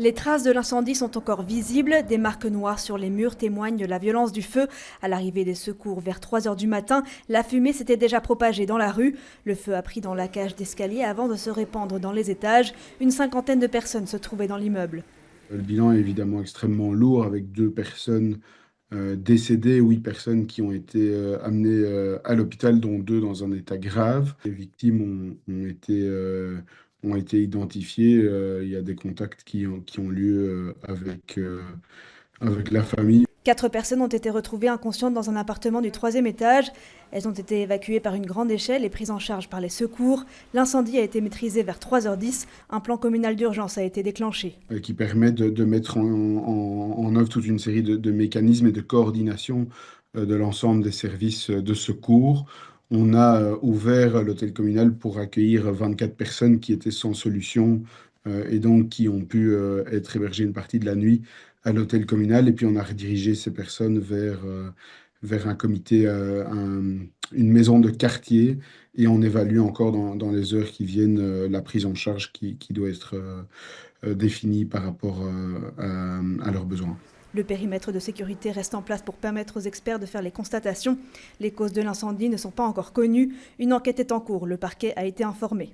Les traces de l'incendie sont encore visibles. Des marques noires sur les murs témoignent de la violence du feu. À l'arrivée des secours vers 3 heures du matin, la fumée s'était déjà propagée dans la rue. Le feu a pris dans la cage d'escalier avant de se répandre dans les étages. Une cinquantaine de personnes se trouvaient dans l'immeuble. Le bilan est évidemment extrêmement lourd avec 2 personnes décédées, 8 personnes qui ont été amenées à l'hôpital, dont 2 dans un état grave. Les victimes ont été identifiées. Il y a des contacts qui ont lieu avec la famille. 4 personnes ont été retrouvées inconscientes dans un appartement du 3e étage. Elles ont été évacuées par une grande échelle et prises en charge par les secours. L'incendie a été maîtrisé vers 3h10. Un plan communal d'urgence a été déclenché. Qui permet de mettre en œuvre toute une série de mécanismes et de coordination de l'ensemble des services de secours. On a ouvert l'hôtel communal pour accueillir 24 personnes qui étaient sans solution et donc qui ont pu être hébergées une partie de la nuit à l'hôtel communal. Et puis on a redirigé ces personnes vers un comité, une maison de quartier, et on évalue encore dans les heures qui viennent la prise en charge qui doit être définis par rapport à leurs besoins. Le périmètre de sécurité reste en place pour permettre aux experts de faire les constatations. Les causes de l'incendie ne sont pas encore connues. Une enquête est en cours. Le parquet a été informé.